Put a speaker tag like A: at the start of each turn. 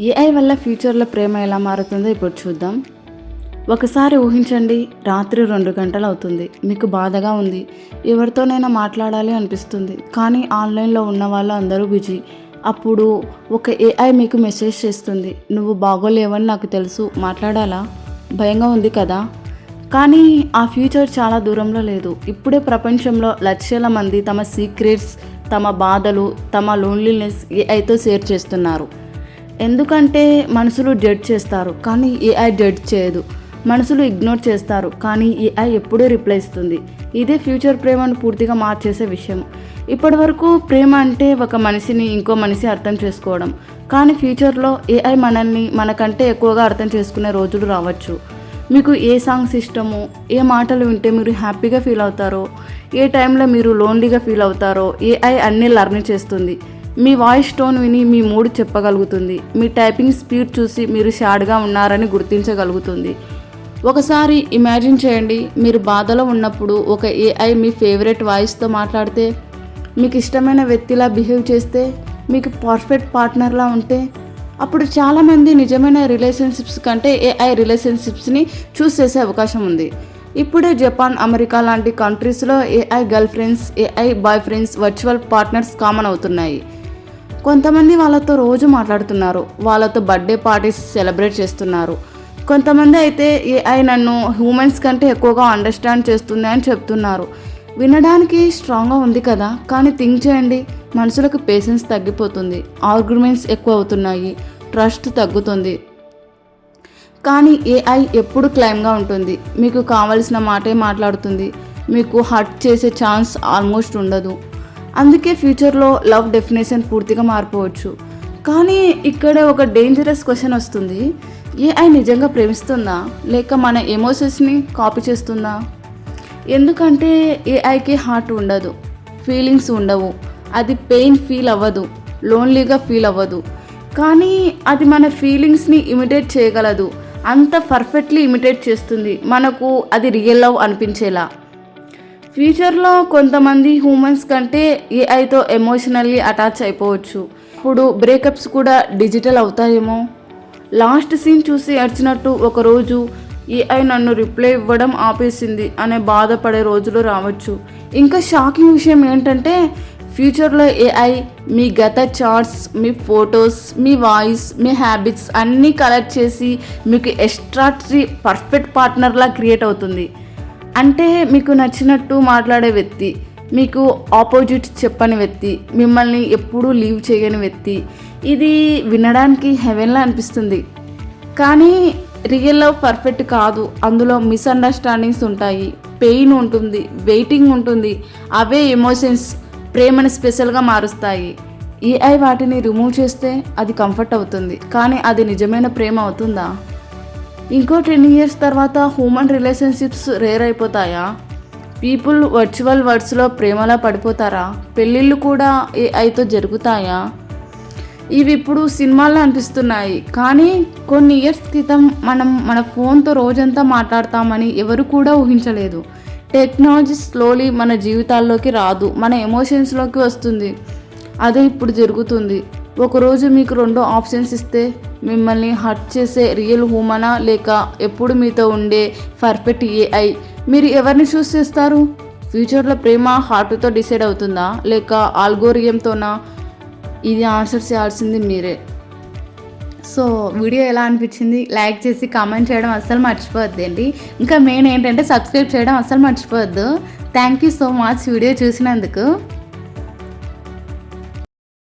A: AI వల్ల ఫ్యూచర్లో ప్రేమ ఎలా మారుతుందో ఇప్పుడు చూద్దాం. ఒకసారి ఊహించండి, రాత్రి 2 గంటలు అవుతుంది. మీకు బాధగా ఉంది, ఎవరితోనైనా మాట్లాడాలి అనిపిస్తుంది, కానీ ఆన్లైన్లో ఉన్న వాళ్ళు అందరూ బిజీ. అప్పుడు ఒక ఏఐ మీకు మెసేజ్ చేస్తుంది, నువ్వు బాగోలేవని నాకు తెలుసు, మాట్లాడాలా? భయంగా ఉంది కదా. కానీ ఆ ఫ్యూచర్ చాలా దూరంలో లేదు. ఇప్పుడే ప్రపంచంలో లక్షల మంది తమ సీక్రెట్స్, తమ బాధలు, తమ లోన్లీనెస్ ఏఐతో షేర్ చేస్తున్నారు. ఎందుకంటే మనుషులు జడ్జ్ చేస్తారు, కానీ ఏఐ జడ్జ్ చేయదు. మనుషులు ఇగ్నోర్ చేస్తారు, కానీ ఏఐ ఎప్పుడూ రిప్లై ఇస్తుంది. ఇదే ఫ్యూచర్ ప్రేమను పూర్తిగా మార్చేసే విషయం. ఇప్పటి వరకు ప్రేమ అంటే ఒక మనిషిని ఇంకో మనిషి అర్థం చేసుకోవడం, కానీ ఫ్యూచర్లో ఏఐ మనల్ని మనకంటే ఎక్కువగా అర్థం చేసుకునే రోజులు రావచ్చు. మీకు ఏ సాంగ్స్ ఇష్టమో, ఏ మాటలు వింటే మీరు హ్యాపీగా ఫీల్ అవుతారో, ఏ టైంలో మీరు లోన్లీగా ఫీల్ అవుతారో ఏఐ అన్నీ లర్న్ చేస్తుంది. మీ వాయిస్ టోన్ విని మీ మూడ్ చెప్పగలుగుతుంది. మీ టైపింగ్ స్పీడ్ చూసి మీరు సాడ్గా ఉన్నారని గుర్తించగలుగుతుంది. ఒకసారి ఇమాజిన్ చేయండి, మీరు బాధలో ఉన్నప్పుడు ఒక ఏఐ మీ ఫేవరెట్ వాయిస్తో మాట్లాడితే, మీకు ఇష్టమైన వ్యక్తిలా బిహేవ్ చేస్తే, మీకు పర్ఫెక్ట్ పార్ట్నర్లా ఉంటే, అప్పుడు చాలామంది నిజమైన రిలేషన్షిప్స్ కంటే ఏఐ రిలేషన్షిప్స్ని చూస్ చేసే అవకాశం ఉంది. ఇప్పుడే జపాన్, అమెరికా లాంటి కంట్రీస్లో AI girlfriends, AI boyfriends, virtual partners common అవుతున్నాయి. కొంతమంది వాళ్ళతో రోజు మాట్లాడుతున్నారు, వాళ్ళతో బర్త్డే పార్టీస్ సెలబ్రేట్ చేస్తున్నారు. కొంతమంది అయితే ఏఐ నన్ను హ్యూమన్స్ కంటే ఎక్కువగా అండర్స్టాండ్ చేస్తుంది అని చెప్తున్నారు. వినడానికి స్ట్రాంగ్గా ఉంది కదా, కానీ థింక్ చేయండి, మనుషులకు పేషెన్స్ తగ్గిపోతుంది, ఆర్గ్యుమెంట్స్ ఎక్కువ అవుతున్నాయి, ట్రస్ట్ తగ్గుతుంది. కానీ ఏఐ ఎప్పుడు క్లైమ్గా ఉంటుంది. మీకు కావలసిన మాటే మాట్లాడుతుంది, మీకు హర్ట్ చేసే ఛాన్స్ ఆల్మోస్ట్ ఉండదు. అందుకే ఫ్యూచర్లో లవ్ డెఫినేషన్ పూర్తిగా మారిపోవచ్చు. కానీ ఇక్కడే ఒక డేంజరస్ క్వశ్చన్ వస్తుంది, ఏఐ నిజంగా ప్రేమిస్తుందా, లేక మన ఎమోషన్స్ని కాపీ చేస్తుందా? ఎందుకంటే ఏఐకి హార్ట్ ఉండదు, ఫీలింగ్స్ ఉండవు, అది పెయిన్ ఫీల్ అవ్వదు, లోన్లీగా ఫీల్ అవ్వదు. కానీ అది మన ఫీలింగ్స్ని ఇమిటేట్ చేయగలదు, అంత పర్ఫెక్ట్లీ ఇమిటేట్ చేస్తుంది, మనకు అది రియల్ లవ్ అనిపించేలా. ఫ్యూచర్లో కొంతమంది హ్యూమన్స్ కంటే ఏఐతో ఎమోషనల్లీ అటాచ్ అయిపోవచ్చు. ఇప్పుడు బ్రేకప్స్ కూడా డిజిటల్ అవుతాయేమో. లాస్ట్ సీన్ చూసి ఏడ్చినట్టు ఒకరోజు ఏఐ నన్ను రిప్లై ఇవ్వడం ఆపేసింది అనే బాధపడే రోజులు రావచ్చు. ఇంకా షాకింగ్ విషయం ఏంటంటే, ఫ్యూచర్లో ఏఐ మీ గత చార్ట్స్, మీ ఫొటోస్, మీ వాయిస్, మీ హ్యాబిట్స్ అన్నీ కలెక్ట్ చేసి మీకు ఎక్స్ట్రాటరీ పర్ఫెక్ట్ పార్ట్నర్లా క్రియేట్ అవుతుంది. అంటే మీకు నచ్చినట్టు మాట్లాడే వ్యక్తి, మీకు ఆపోజిట్ చెప్పని వ్యక్తి, మిమ్మల్ని ఎప్పుడూ లీవ్ చేయని వ్యక్తి. ఇది వినడానికి హెవెన్లా అనిపిస్తుంది, కానీ రియల్ లవ్ పర్ఫెక్ట్ కాదు. అందులో మిస్అండర్స్టాండింగ్స్ ఉంటాయి, పెయిన్ ఉంటుంది, వెయిటింగ్ ఉంటుంది. అవే ఎమోషన్స్ ప్రేమను స్పెషల్గా మారుస్తాయి. ఏఐ వాటిని రిమూవ్ చేస్తే అది కంఫర్ట్ అవుతుంది, కానీ అది నిజమైన ప్రేమ అవుతుందా? ఇంకో 10 years తర్వాత హ్యూమన్ రిలేషన్షిప్స్ రేర్ అయిపోతాయా? పీపుల్ వర్చువల్ వర్డ్స్లో ప్రేమలా పడిపోతారా? పెళ్ళిళ్ళు కూడా ఏఐతో జరుగుతాయా? ఇవి ఇప్పుడు సినిమాల్లో అనిపిస్తున్నాయి, కానీ కొన్ని ఇయర్స్ క్రితం మనం మన ఫోన్తో రోజంతా మాట్లాడతామని ఎవరు కూడా ఊహించలేదు. టెక్నాలజీ స్లోలీ మన జీవితాల్లోకి రాదు, మన ఎమోషన్స్లోకి వస్తుంది. అదే ఇప్పుడు జరుగుతుంది. ఒకరోజు మీకు 2 ఆప్షన్స్ ఇస్తే, మిమ్మల్ని హర్ట్ చేసే రియల్ హ్యూమనా, లేక ఎప్పుడు మీతో ఉండే పర్ఫెక్ట్ ఏఐ, మీరు ఎవరిని చూస్ చేస్తారు? ఫ్యూచర్లో ప్రేమ హార్ట్తో డిసైడ్ అవుతుందా, లేక ఆల్గోరిథంతోనా? ఇది ఆన్సర్ చేయాల్సింది మీరే. సో వీడియో ఎలా అనిపించింది? లైక్ చేసి కామెంట్ చేయడం అస్సలు మర్చిపోవద్దండి. ఇంకా మెయిన్ ఏంటంటే సబ్స్క్రైబ్ చేయడం అస్సలు మర్చిపోవద్దు. Thank you so much video చూసినందుకు.